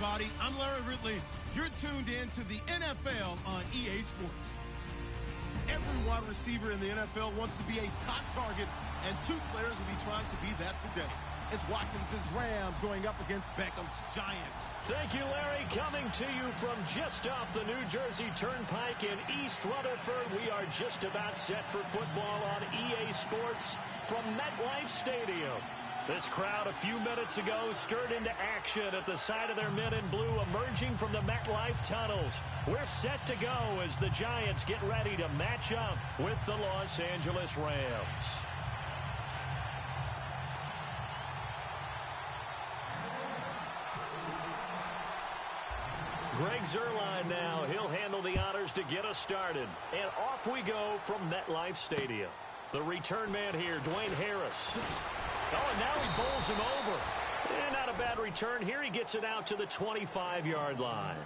everybody. I'm Larry Ridley. You're tuned in to the NFL on EA Sports. Every wide receiver in the NFL wants to be a top target, and two players will be trying to be that today. It's Watkins's Rams going up against Beckham's Giants. Thank you, Larry. Coming to you from just off the New Jersey Turnpike in East Rutherford, we are just about set for football on EA Sports from MetLife Stadium. This crowd a few minutes ago stirred into action at the side of their men in blue emerging from the MetLife tunnels. We're set to go as the Giants get ready to match up with the Los Angeles Rams. Greg Zuerlein now. He'll handle the honors to get us started. And off we go from MetLife Stadium. The return man here, Dwayne Harris. Oh, and now he bowls him over. And not a bad return here. He gets it out to the 25-yard line.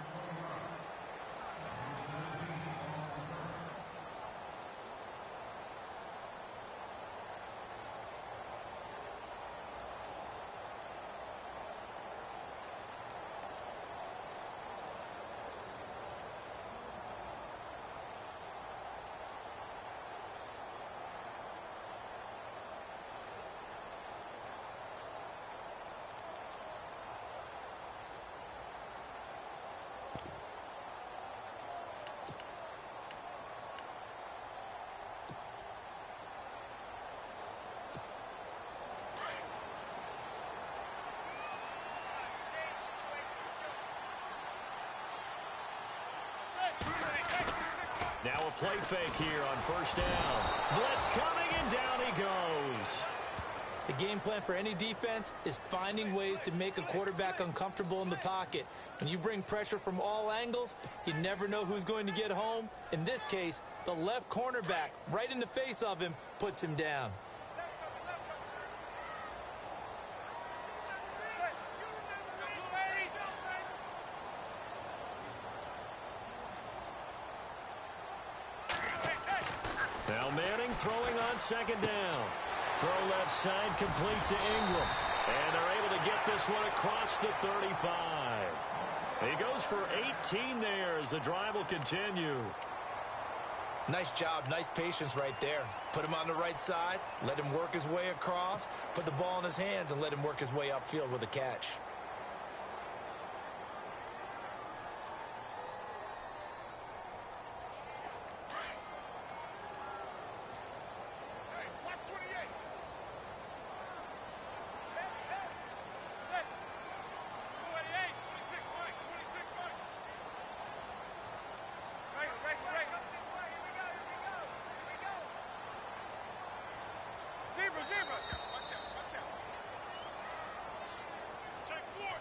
Now a play fake here on first down. Blitz coming, and down he goes. The game plan for any defense is finding ways to make a quarterback uncomfortable in the pocket. When you bring pressure from all angles, you never know who's going to get home. In this case, the left cornerback, right in the face of him, puts him down. Now Manning throwing on second down. Throw left side complete to Ingram. And they're able to get this one across the 35. He goes for 18 there as the drive will continue. Nice job, nice patience right there. Put him on the right side, let him work his way across, put the ball in his hands, and let him work his way upfield with a catch.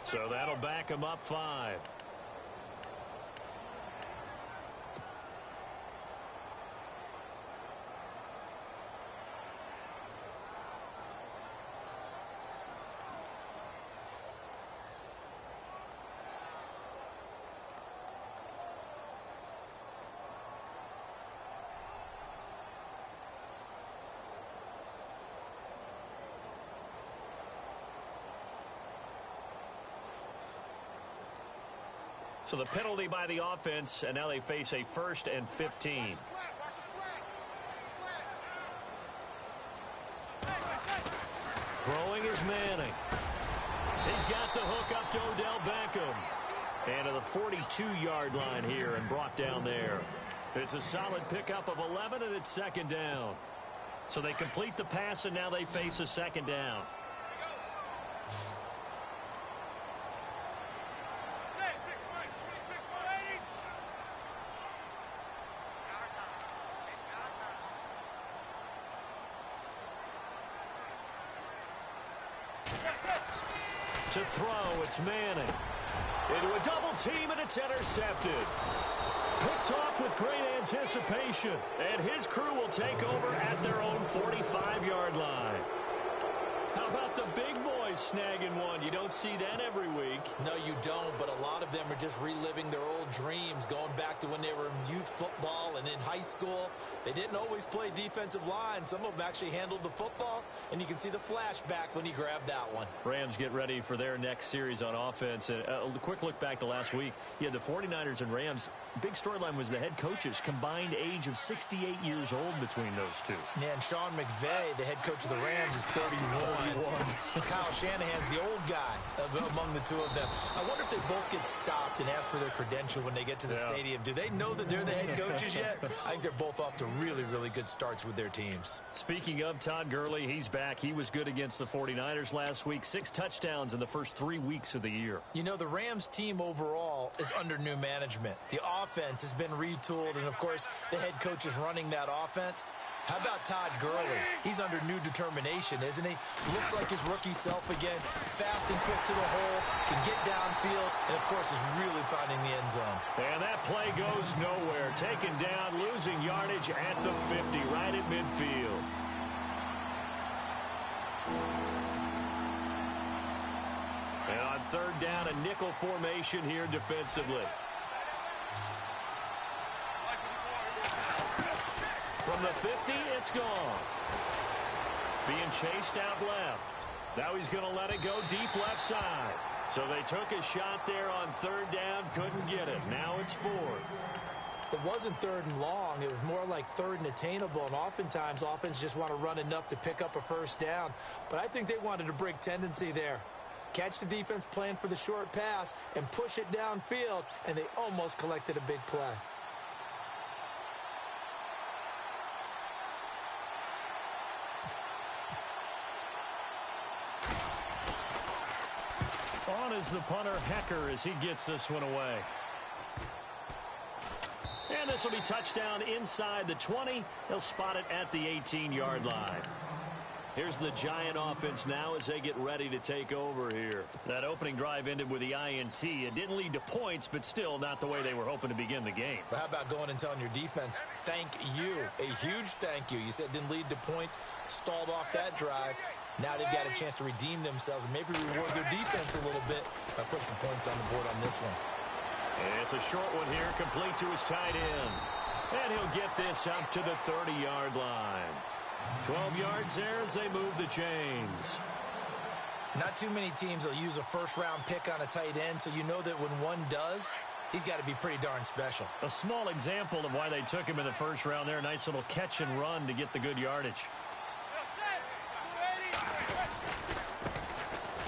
So that'll back him up 5. So the penalty by the offense, and now they face a 1st and 15. Throwing is Manning. He's got the hook up to Odell Beckham. And to the 42-yard line here and brought down there. It's a solid pickup of 11, and it's second down. So they complete the pass, and now they face a second down. To throw, it's Manning. Into a double team, and it's intercepted. Picked off with great anticipation. And his crew will take over at their own 45-yard line. How about the big boys guys snagging one. You don't see that every week. No, you don't, but a lot of them are just reliving their old dreams, going back to when they were in youth football and in high school. They didn't always play defensive line. Some of them actually handled the football, and you can see the flashback when he grabbed that one. Rams get ready for their next series on offense. A quick look back to last week. You had the 49ers and Rams. Big storyline was the head coaches, combined age of 68 years old between those two. Yeah, and Sean McVay, the head coach of the Rams, is 31. Kyle Shanahan's the old guy among the two of them. I wonder if they both get stopped and ask for their credential when they get to the stadium. Do they know that they're the head coaches yet? I think they're both off to really, really good starts with their teams. Speaking of Todd Gurley, he's back. He was good against the 49ers last week. 6 touchdowns in the first 3 weeks of the year. You know, the Rams team overall is under new management. The offense has been retooled, and, of course, the head coach is running that offense. How about Todd Gurley? He's under new determination, isn't he? Looks like his rookie self again. Fast and quick to the hole, can get downfield, and, of course, is really finding the end zone. And that play goes nowhere. Taken down, losing yardage at the 50, right at midfield. And on third down, a nickel formation here defensively. From the 50, it's gone. Being chased out left. Now he's going to let it go deep left side. So they took a shot there on third down, couldn't get it. Now it's fourth. It wasn't third and long. It was more like third and attainable, and oftentimes offense just want to run enough to pick up a first down. But I think they wanted a break tendency there. Catch the defense plan for the short pass and push it downfield, and they almost collected a big play. On is the punter, Hecker, as he gets this one away. And this will be touchdown inside the 20. They'll spot it at the 18-yard line. Here's the Giant offense now as they get ready to take over here. That opening drive ended with the INT. It didn't lead to points, but still not the way they were hoping to begin the game. But how about going and telling your defense, thank you, a huge thank you. You said it didn't lead to points, stalled off that drive. Now they've got a chance to redeem themselves and maybe reward their defense a little bit by putting some points on the board on this one. And it's a short one here, complete to his tight end. And he'll get this up to the 30-yard line. 12 yards there as they move the chains. Not too many teams will use a first-round pick on a tight end, so you know that when one does, he's got to be pretty darn special. A small example of why they took him in the first round there. Nice little catch and run to get the good yardage.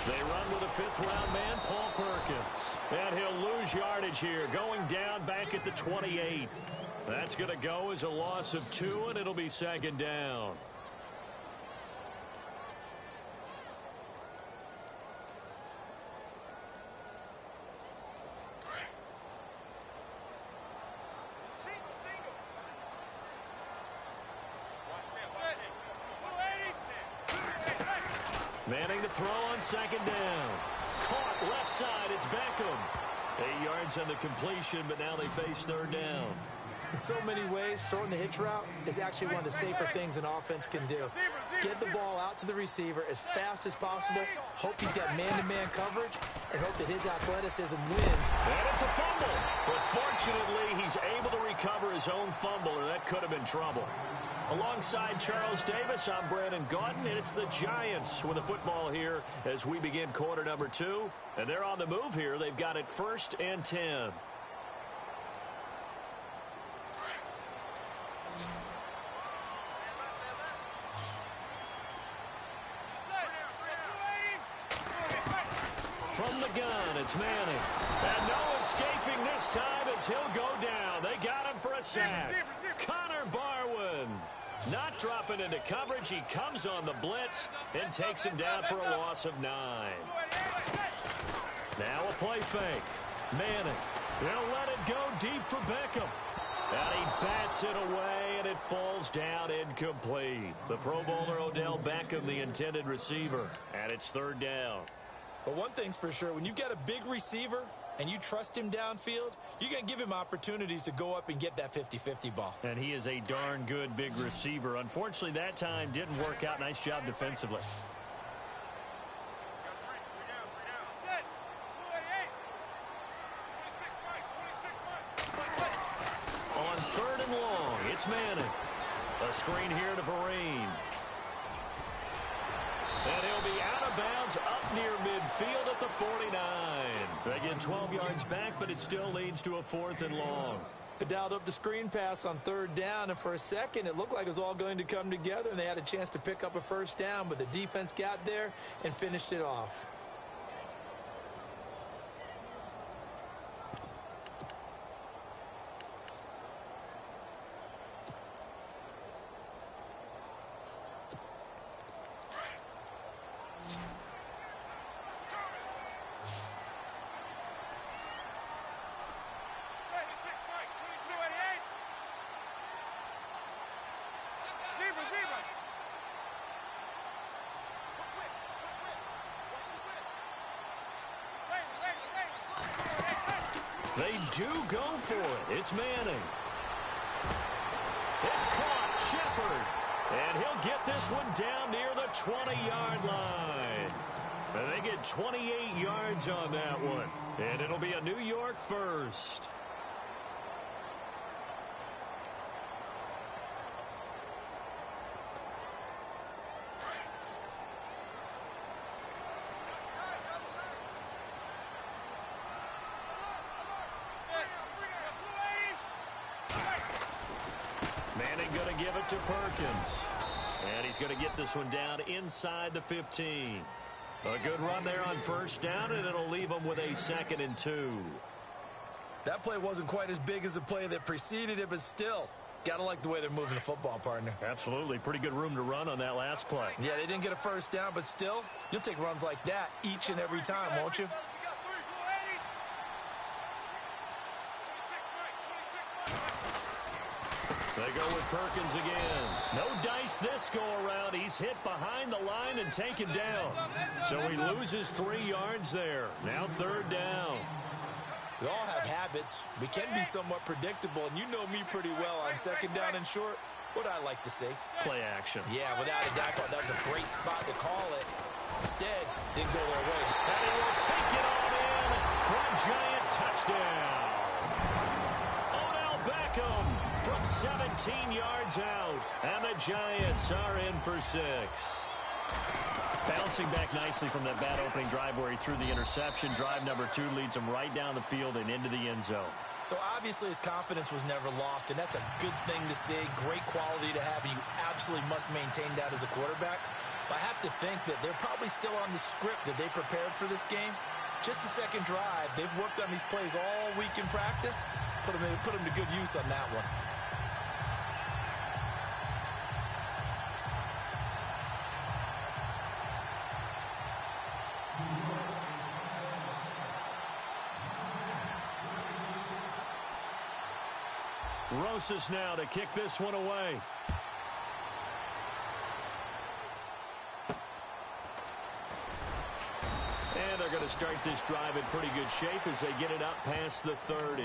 They run with a fifth-round man, Paul Perkins. And he'll lose yardage here, going down back at the 28. That's going to go as a loss of 2, and it'll be second down. Manning to throw on second down. Caught left side, it's Beckham. 8 yards on the completion, but now they face third down. In so many ways, throwing the hitch route is actually one of the safer things an offense can do. Get the ball out to the receiver as fast as possible, hope he's got man-to-man coverage, and hope that his athleticism wins. And it's a fumble. But fortunately, he's able to recover his own fumble, or that could have been trouble. Alongside Charles Davis, I'm Brandon Gaudin, and it's the Giants with the football here as we begin quarter number 2. And they're on the move here. They've got it 1st and 10. From the gun, it's Manning. And no escaping this time as he'll go down. They got him for a sack. Connor Barwin not dropping into coverage. He comes on the blitz and takes him down for a loss of 9. Now a play fake. Manning. They'll let it go deep for Beckham. And he bats it away, and it falls down incomplete. The Pro Bowler Odell Beckham, the intended receiver. And it's third down. But one thing's for sure, when you've got a big receiver and you trust him downfield, you're going to give him opportunities to go up and get that 50-50 ball. And he is a darn good big receiver. Unfortunately, that time didn't work out. Nice job defensively. It's Manning. A screen here to Vereen. And he'll be out of bounds up near midfield at the 49. They get 12 yards back, but it still leads to a 4th and long. They dialed up the screen pass on 3rd down, and for a second, it looked like it was all going to come together, and they had a chance to pick up a 1st down, but the defense got there and finished it off. They do go for it. It's Manning. It's caught. Shepard. And he'll get this one down near the 20-yard line. And they get 28 yards on that one. And it'll be a New York first. Manning going to give it to Perkins. And he's going to get this one down inside the 15. A good run there on 1st down, and it'll leave them with a 2nd and 2. That play wasn't quite as big as the play that preceded it, but still, gotta like the way they're moving the football, partner. Absolutely. Pretty good room to run on that last play. Yeah, they didn't get a 1st down, but still, you'll take runs like that each and every time, won't you? They go with Perkins again. No dice this go-around. He's hit behind the line and taken down. So he loses 3 yards there. Now 3rd down. We all have habits. We can be somewhat predictable, and you know me pretty well on 2nd down and short. What I like to see. Play action. Yeah, without a doubt, that was a great spot to call it. Instead, didn't go their way. And he will take it on in for a giant touchdown. Odell Beckham from 17 yards out. And the Giants are in for 6. Bouncing back nicely from that bad opening drive where he threw the interception. Drive number 2 leads him right down the field and into the end zone. So obviously his confidence was never lost, and that's a good thing to see. Great quality to have, and you absolutely must maintain that as a quarterback. But I have to think that they're probably still on the script that they prepared for this game. Just the second drive. They've worked on these plays all week in practice. Put them to good use on that one. Rosas now to kick this one away. And they're going to start this drive in pretty good shape as they get it up past the 30.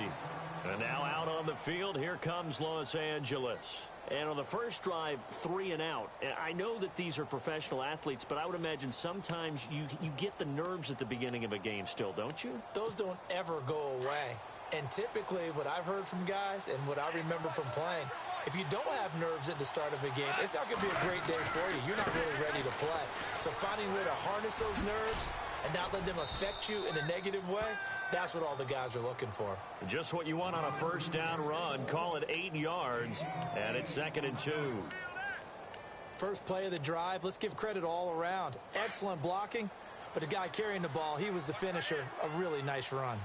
And now out on the field, here comes Los Angeles. And on the first drive, 3 and out. I know that these are professional athletes, but I would imagine sometimes you get the nerves at the beginning of a game still, don't you? Those don't ever go away. And typically what I've heard from guys and what I remember from playing, if you don't have nerves at the start of a game, it's not going to be a great day for you. You're not really ready to play. So finding a way to harness those nerves and not let them affect you in a negative way, that's what all the guys are looking for. Just what you want on a first down run. Call it 8 yards, and it's 2nd and 2. First play of the drive, let's give credit all around. Excellent blocking, but the guy carrying the ball, he was the finisher. A really nice run.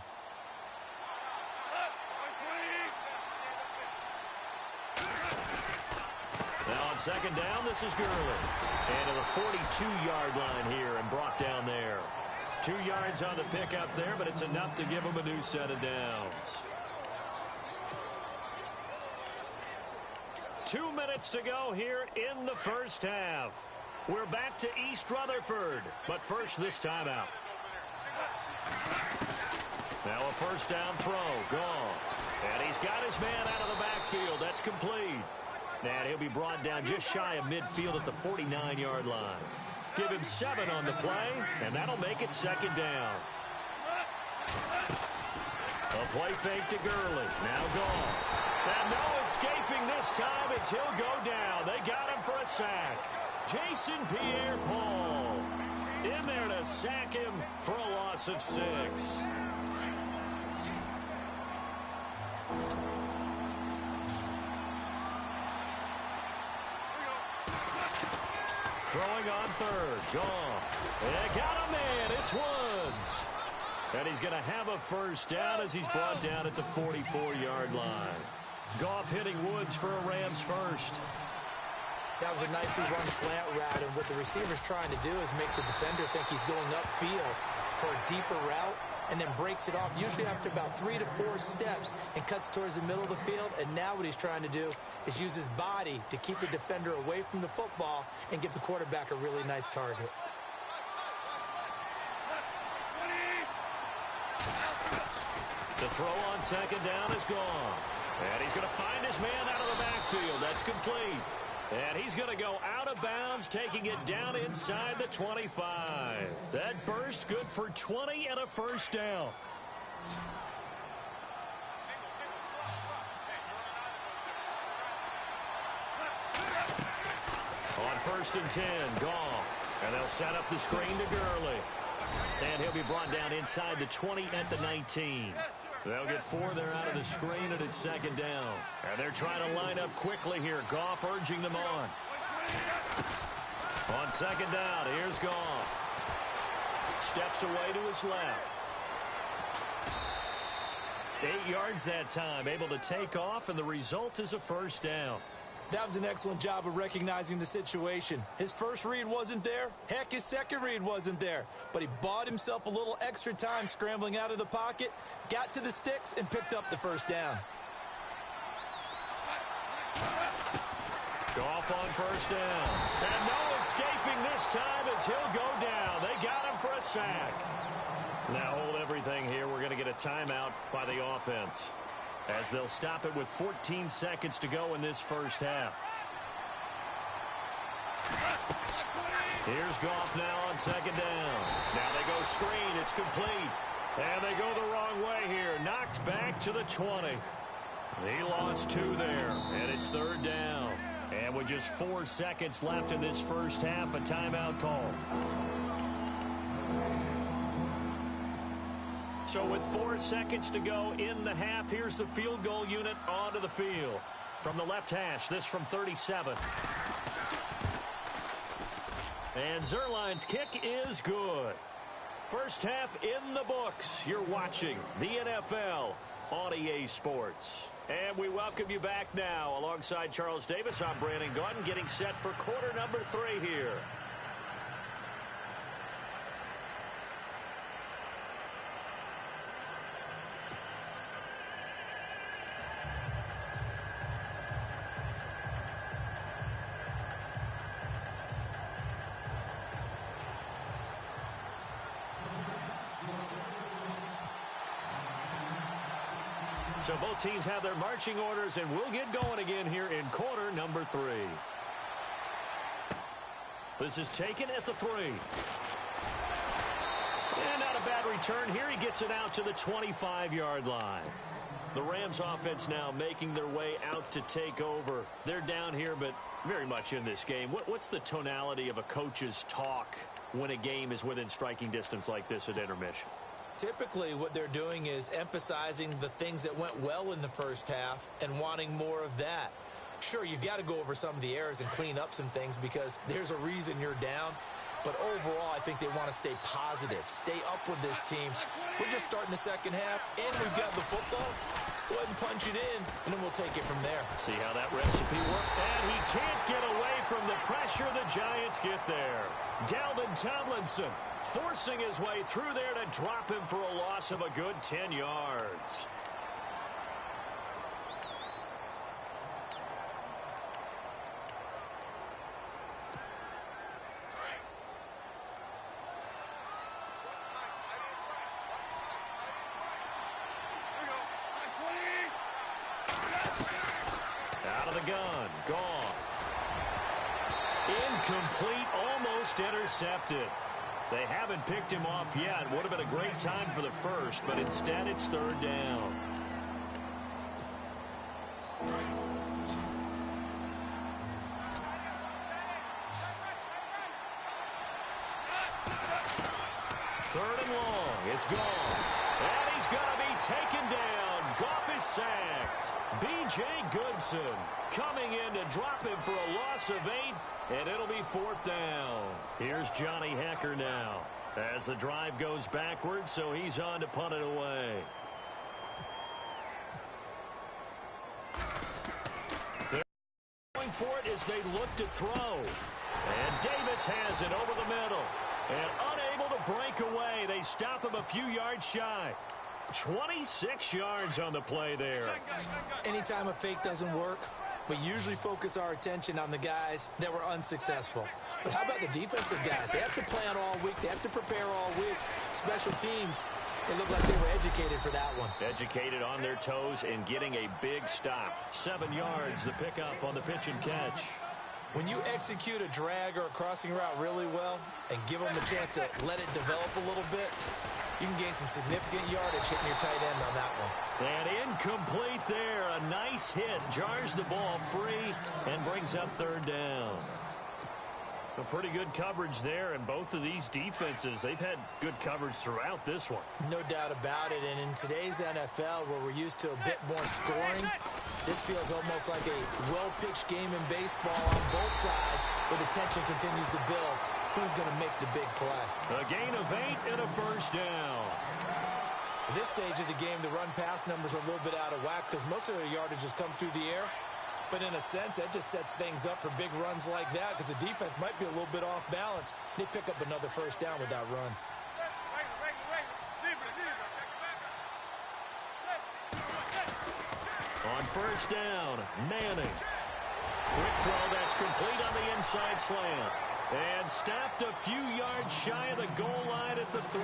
Now on 2nd down, this is Gurley. And to the 42-yard line here and brought down there. 2 yards on the pickup there, but it's enough to give him a new set of downs. 2 minutes to go here in the first half. We're back to East Rutherford, but first this timeout. Now a first down throw, gone. And he's got his man out of the backfield. That's complete. And he'll be brought down just shy of midfield at the 49-yard line. Give him 7 on the play, and that'll make it 2nd down. A play fake to Gurley. Now gone. And no escaping this time as he'll go down. They got him for a sack. Jason Pierre-Paul in there to sack him for a loss of 6. Throwing on third. Goff. They got him in. It's Woods. And he's going to have a first down as he's brought down at the 44-yard line. Goff hitting Woods for a Rams first. That was a nicely run slant route, and what the receiver's trying to do is make the defender think he's going upfield for a deeper route and then breaks it off, usually after about 3 to 4 steps, and cuts towards the middle of the field. And now what he's trying to do is use his body to keep the defender away from the football and give the quarterback a really nice target. The throw on second down is gone. And he's going to find his man out of the backfield. That's complete. And he's going to go out of bounds, taking it down inside the 25. That burst good for 20 and a first down. On first and 10, Goff. And they'll set up the screen to Gurley. And he'll be brought down inside the 20 at the 19. They'll get 4 there out of the screen, and it's second down. And they're trying to line up quickly here. Goff urging them on. On second down, here's Goff. Steps away to his left. 8 yards that time, able to take off, and the result is a first down. That was an excellent job of recognizing the situation. His first read wasn't there. Heck, his second read wasn't there. But he bought himself a little extra time scrambling out of the pocket, got to the sticks, and picked up the first down. Goff on first down. And no escaping this time as he'll go down. They got him for a sack. Now hold everything here. We're going to get a timeout by the offense, as they'll stop it with 14 seconds to go in this first half. Here's Goff now on second down. Now they go screen. It's complete. And they go the wrong way here. Knocked back to the 20. He lost 2 there. And it's third down. And with just 4 seconds left in this first half, a timeout call. So with 4 seconds to go in the half, here's the field goal unit onto the field. From the left hash, this from 37. And Zerline's kick is good. First half in the books. You're watching the NFL on EA Sports. And we welcome you back now. Alongside Charles Davis, I'm Brandon Gaudin, getting set for quarter number 3 here. So both teams have their marching orders, and we'll get going again here in quarter number 3. This is taken at the 3. And not a bad return here. He gets it out to the 25-yard line. The Rams offense now making their way out to take over. They're down here, but very much in this game. What's the tonality of a coach's talk when a game is within striking distance like this at intermission? Typically, what they're doing is emphasizing the things that went well in the first half and wanting more of that. Sure, you've got to go over some of the errors and clean up some things because there's a reason you're down. But overall, I think they want to stay positive, stay up with this team. We're just starting the second half, and we've got the football. Let's go ahead and punch it in, and then we'll take it from there. See how that recipe works. And he can't get away from the pressure. The Giants get there. Dalvin Tomlinson forcing his way through there to drop him for a loss of a good 10 yards. Out of the gun, Goff. Incomplete, almost intercepted. They haven't picked him off yet. Would have been a great time for the first, but instead it's third down. Third and long. It's gone. And he's going to be taken down. Goff is sacked. B.J. Goodson coming in to drop him for a loss of 8, and it'll be 4th down. Here's Johnny Hecker now as the drive goes backwards, so he's on to punt it away. They're going for it as they look to throw. And Davis has it over the middle. And unable to break away. They stop him a few yards shy. 26 yards on the play there. Anytime a fake doesn't work, we usually focus our attention on the guys that were unsuccessful. But how about the defensive guys? They have to plan all week. They have to prepare all week. Special teams, they look like they were educated for that one. Educated on their toes and getting a big stop. 7 yards, the pickup on the pitch and catch. When you execute a drag or a crossing route really well and give them a chance to let it develop a little bit, you can gain some significant yardage hitting your tight end on that one. And incomplete there. A nice hit. Jars the ball free and brings up 3rd down. A pretty good coverage there, and both of these defenses, they've had good coverage throughout this one. No doubt about it, and in today's NFL, where we're used to a bit more scoring, this feels almost like a well-pitched game in baseball on both sides, where the tension continues to build. Who's going to make the big play? A gain of 8 and a 1st down. At this stage of the game, the run-pass numbers are a little bit out of whack because most of their yardage has come through the air. But in a sense, that just sets things up for big runs like that because the defense might be a little bit off balance. They pick up another 1st down with that run. On 1st down, Manning. Quick throw that's complete on the inside slant. And stopped a few yards shy of the goal line at the 3.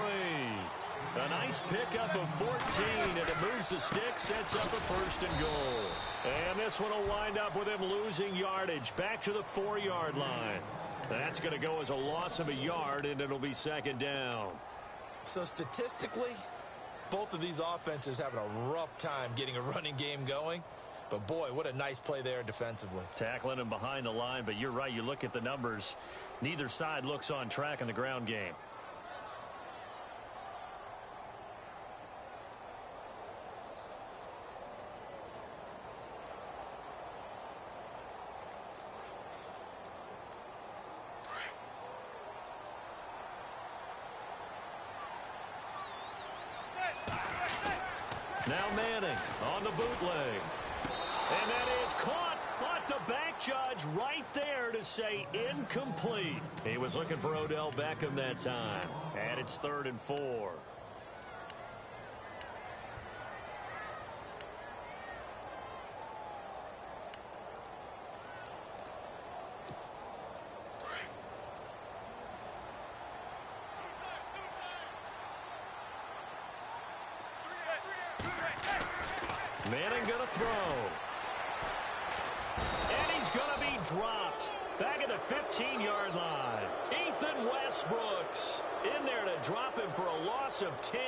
A nice pickup of 14, and it moves the stick, sets up a 1st and goal. And this one will wind up with him losing yardage back to the 4-yard line. That's going to go as a loss of a yard, and it'll be 2nd down. So statistically, both of these offenses having a rough time getting a running game going. But, boy, what a nice play there defensively. Tackling him behind the line, but you're right. You look at the numbers. Neither side looks on track in the ground game. Now Manning on the bootleg. And that is caught, but the back judge right there to say incomplete. He was looking for Odell Beckham that time. And it's 3rd and 4. Manning going to throw. And he's going to be dropped. Back at the 15-yard line. Ethan Westbrooks in there to drop him for a loss of 10.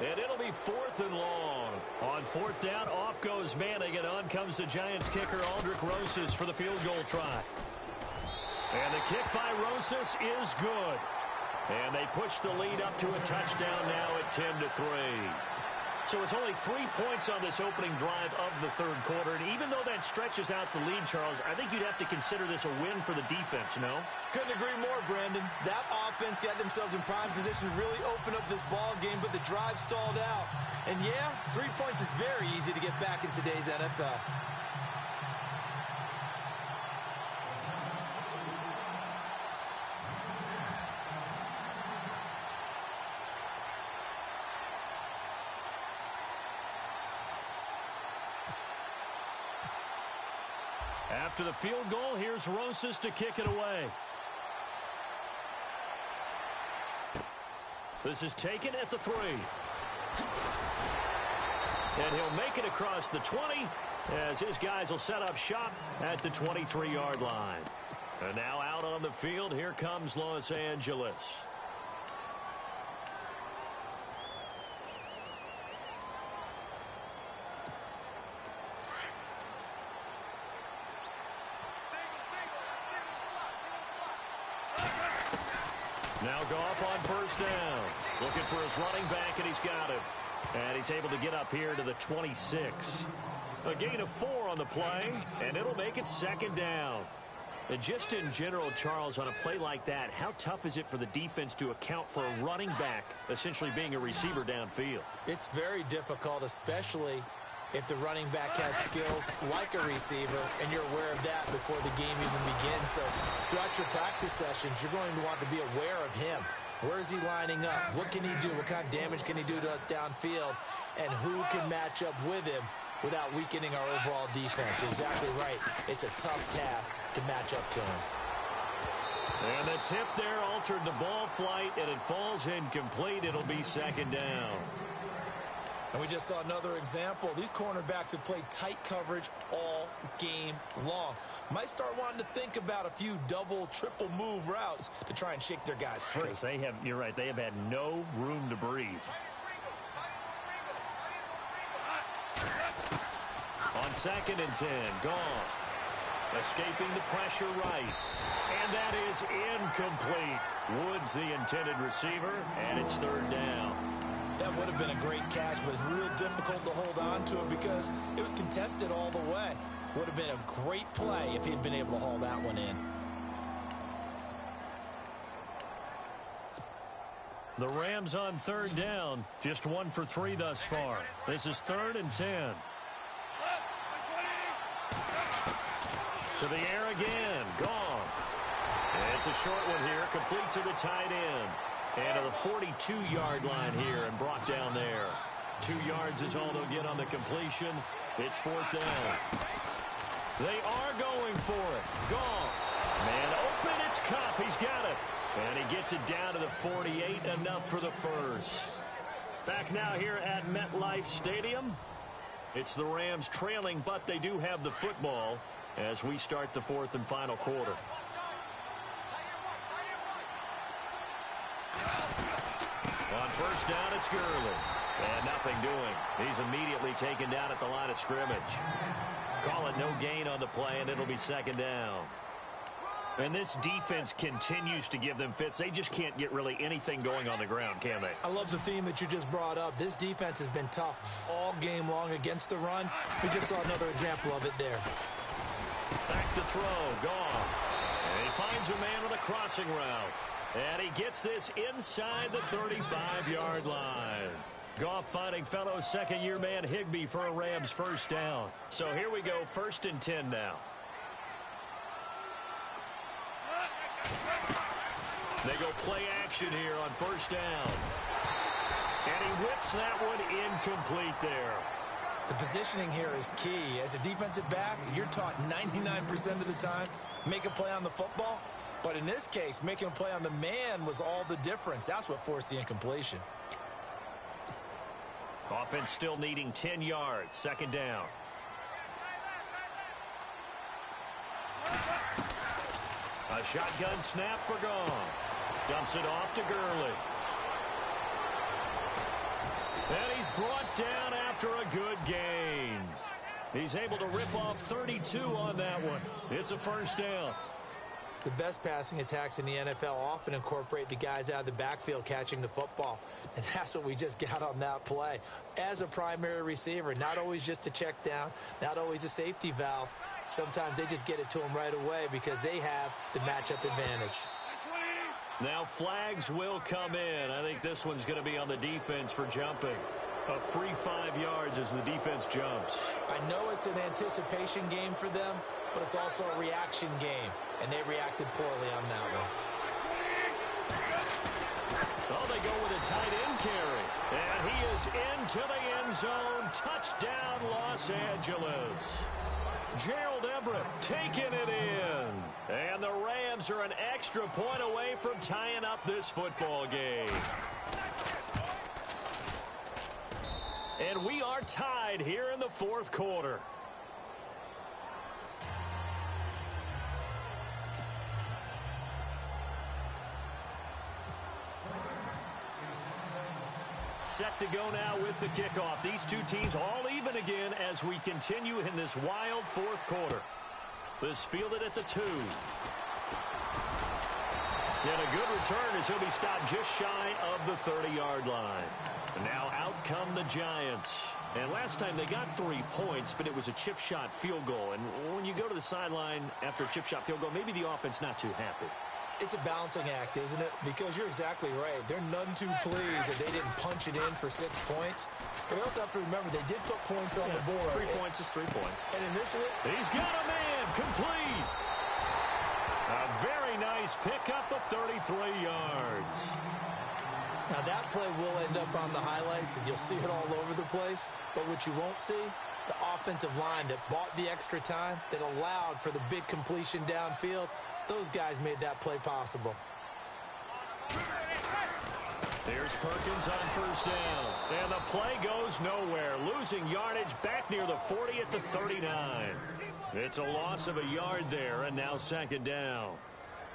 And it'll be 4th and long. On 4th down, off goes Manning, and on comes the Giants kicker, Aldrich Rosas, for the field goal try. And the kick by Rosas is good. And they push the lead up to a touchdown now at 10-3. So it's only 3 points on this opening drive of the 3rd quarter. And even though that stretches out the lead, Charles, I think you'd have to consider this a win for the defense, no? Couldn't agree more, Brandon. That offense got themselves in prime position to really open up this ball game, but the drive stalled out. And, yeah, 3 points is very easy to get back in today's NFL. After the field goal, here's Rosas to kick it away. This is taken at the 3. And he'll make it across the 20 as his guys will set up shop at the 23-yard line. And now out on the field, here comes Los Angeles. Now Goff on first down. Looking for his running back, and he's got it. And he's able to get up here to the 26. A gain of 4 on the play, and it'll make it second down. And just in general, Charles, on a play like that, how tough is it for the defense to account for a running back essentially being a receiver downfield? It's very difficult, especially if the running back has skills like a receiver, and you're aware of that before the game even begins. So throughout your practice sessions, you're going to want to be aware of him. Where is he lining up? What can he do? What kind of damage can he do to us downfield? And who can match up with him without weakening our overall defense? You're exactly right. It's a tough task to match up to him. And the tip there altered the ball flight, and it falls incomplete. It'll be second down. And we just saw another example. These cornerbacks have played tight coverage all game long. Might start wanting to think about a few double, triple move routes to try and shake their guys free. Because you're right, they have had no room to breathe. On 2nd and 10, Goff. Escaping the pressure right. And that is incomplete. Woods the intended receiver, and it's 3rd down. That would have been a great catch, but it's real difficult to hold on to it because it was contested all the way. Would have been a great play if he'd been able to haul that one in. The Rams on 3rd down, just 1 for 3 thus far. This is 3rd and 10. To the air again, Goff. It's a short one here, complete to the tight end. And to the 42-yard line here and brought down there. 2 yards is all they'll get on the completion. It's 4th down. They are going for it. Goff. Man open, it's Kupp. He's got it. And he gets it down to the 48, enough for the first. Back now here at MetLife Stadium. It's the Rams trailing, but they do have the football as we start the 4th and final quarter. On first down, it's Gurley. And nothing doing. He's immediately taken down at the line of scrimmage. Call it no gain on the play, and it'll be 2nd down. And this defense continues to give them fits. They just can't get really anything going on the ground, can they? I love the theme that you just brought up. This defense has been tough all game long against the run. We just saw another example of it there. Back to throw. Goff. And he finds a man with a crossing route. And he gets this inside the 35-yard line. Goff finding fellow second-year man Higbee for a Rams first down. So here we go, 1st and 10 now. They go play action here on first down. And he whips that one incomplete there. The positioning here is key. As a defensive back, you're taught 99% of the time, make a play on the football. But in this case, making a play on the man was all the difference. That's what forced the incompletion. Offense still needing 10 yards. 2nd down. A shotgun snap for Goff. Dumps it off to Gurley. And he's brought down after a good gain. He's able to rip off 32 on that one. It's a first down. The best passing attacks in the NFL often incorporate the guys out of the backfield catching the football. And that's what we just got on that play. As a primary receiver, not always just a check down, not always a safety valve. Sometimes they just get it to them right away because they have the matchup advantage. Now flags will come in. I think this one's going to be on the defense for jumping. A free 5 yards as the defense jumps. I know it's an anticipation game for them, but it's also a reaction game, and they reacted poorly on that one. Oh, they go with a tight end carry. And he is into the end zone. Touchdown, Los Angeles. Gerald Everett taking it in. And the Rams are an extra point away from tying up this football game. And we are tied here in the 4th quarter. Set to go now with the kickoff. These two teams all even again as we continue in this wild 4th quarter. This fielded at the 2. And a good return as he'll be stopped just shy of the 30-yard line. And now out come the Giants. And last time they got 3 points, but it was a chip shot field goal. And when you go to the sideline after a chip shot field goal, maybe the offense not too happy. It's a balancing act, isn't it? Because you're exactly right. They're none too pleased that they didn't punch it in for 6 points. But we also have to remember they did put points on the board. 3 points is 3 points. And in this one, he's got a man complete. A very nice pickup of 33 yards. Now that play will end up on the highlights, and you'll see it all over the place. But what you won't see, the offensive line that bought the extra time, that allowed for the big completion downfield, those guys made that play possible. There's Perkins on first down. And the play goes nowhere. Losing yardage back near the 40 at the 39. It's a loss of a yard there, and now second down.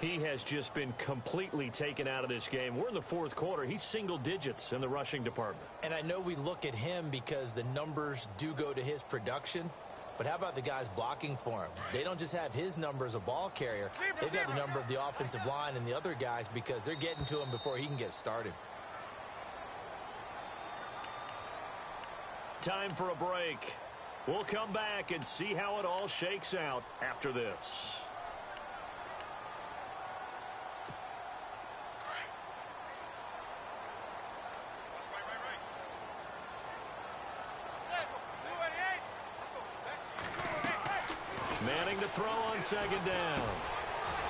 He has just been completely taken out of this game. We're in the fourth quarter. He's single digits in the rushing department. And I know we look at him because the numbers do go to his production. But how about the guys blocking for him? They don't just have his number as a ball carrier. They've got the number of the offensive line and the other guys because they're getting to him before he can get started. Time for a break. We'll come back and see how it all shakes out after this. Manning to throw on second down.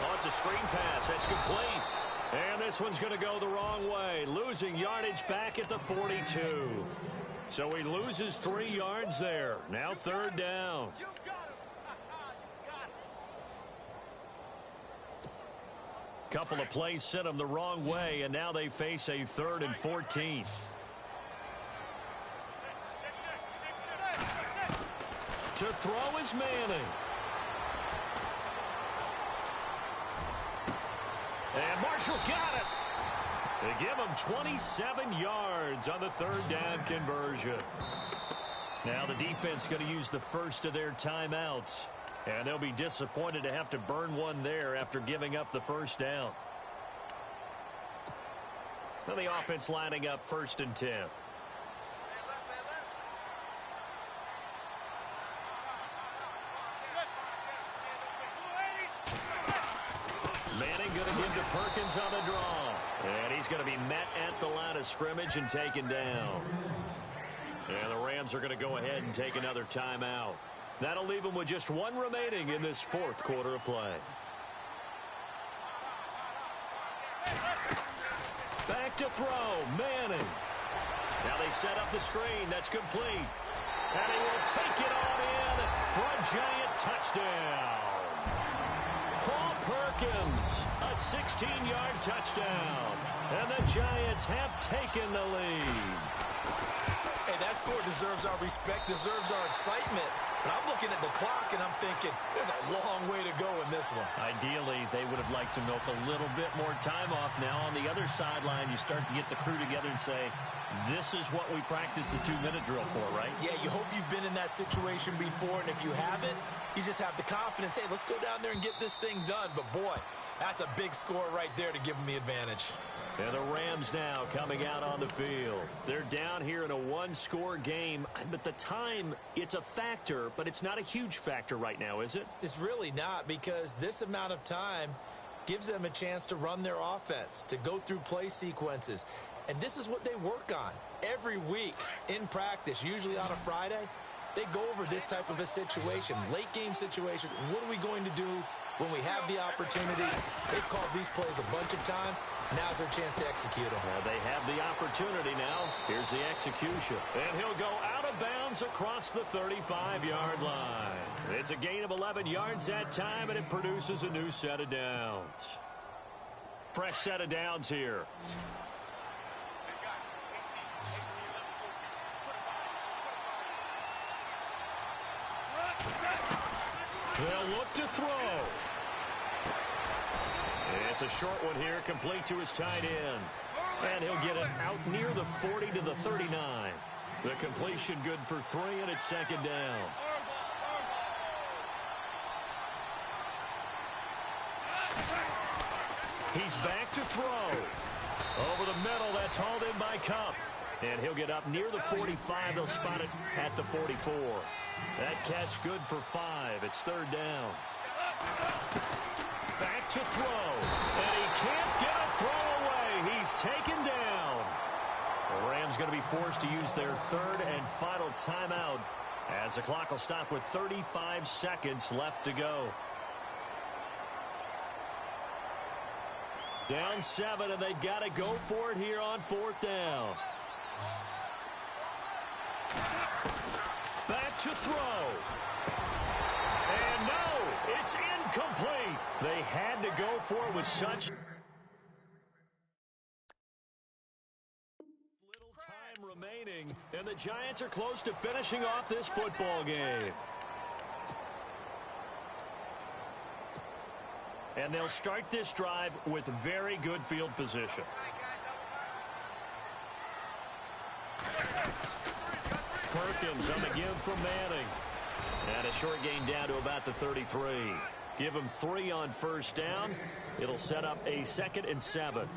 Oh, it's a screen pass. That's complete. And this one's going to go the wrong way. Losing yardage back at the 42. So he loses 3 yards there. Now third down. Couple of plays sent them the wrong way, and now they face a 3rd and 14. To throw is Manning. And Marshall's got it. They give him 27 yards on the third down conversion. Now the defense going to use the first of their timeouts. And they'll be disappointed to have to burn one there after giving up the first down. Now the offense lining up 1st and 10. Manning going to give to Perkins on the draw. And he's going to be met at the line of scrimmage and taken down. And the Rams are going to go ahead and take another timeout. That'll leave them with just 1 remaining in this 4th quarter of play. Back to throw, Manning. Now they set up the screen. That's complete. And he will take it on in for a giant touchdown. Paul Perkins, a 16-yard touchdown. And the Giants have taken the lead. Hey, that score deserves our respect, deserves our excitement. But I'm looking at the clock, and I'm thinking, there's a long way to go in this one. Ideally, they would have liked to milk a little bit more time off. Now, on the other sideline, you start to get the crew together and say, this is what we practiced the 2-minute drill for, right? Yeah, you hope you've been in that situation before, and if you haven't, you just have the confidence, hey, let's go down there and get this thing done. But, boy, that's a big score right there to give them the advantage. And the Rams now coming out on the field. They're down here in a 1-score game. But the time, it's a factor, but it's not a huge factor right now, is it? It's really not, because this amount of time gives them a chance to run their offense, to go through play sequences. And this is what they work on every week in practice, usually on a Friday. They go over this type of a situation, late game situation. What are we going to do when we have the opportunity? They've called these plays a bunch of times. Now's their chance to execute them. Well, they have the opportunity now. Here's the execution. And he'll go out of bounds across the 35-yard line. It's a gain of 11 yards that time, and it produces a new set of downs. Fresh set of downs here. They'll look to throw. It's a short one here, complete to his tight end. And he'll get it out near the 40 to the 39. The completion good for 3, and it's second down. He's back to throw. Over the middle, that's hauled in by Cup. And he'll get up near the 45. They'll spot it at the 44. That catch good for 5. It's third down. Back to throw. And he can't get a throw away. He's taken down. The Rams going to be forced to use their third and final timeout as the clock will stop with 35 seconds left to go. Down 7, and they've got to go for it here on fourth down. Back to throw. And no, it's incomplete. They had to go for it with such little time remaining, and the Giants are close to finishing off this football game. And they'll start this drive with very good field position. Perkins on the give from Manning. And a short gain down to about the 33. Give him 3 on first down. It'll set up a 2nd and 7.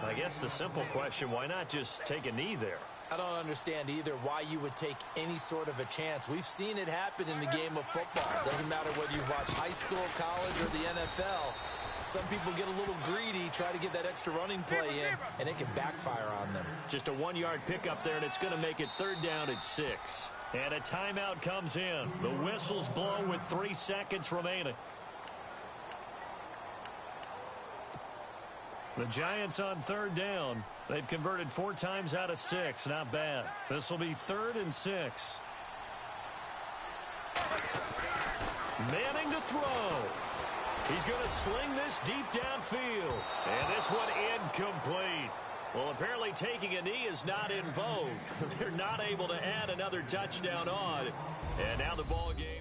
I guess the simple question, why not just take a knee there? I don't understand either why you would take any sort of a chance. We've seen it happen in the game of football. It doesn't matter whether you watch high school, college, or the NFL. Some people get a little greedy, try to get that extra running play in, and it can backfire on them. Just a 1-yard pickup there, and it's going to make it third down at 6. And a timeout comes in. The whistle's blow with 3 seconds remaining. The Giants on third down. They've converted 4 times out of 6. Not bad. This will be 3rd and 6. Manning to throw. He's going to sling this deep downfield. And this one incomplete. Well, apparently taking a knee is not in vogue. They're not able to add another touchdown on. And now the ball game.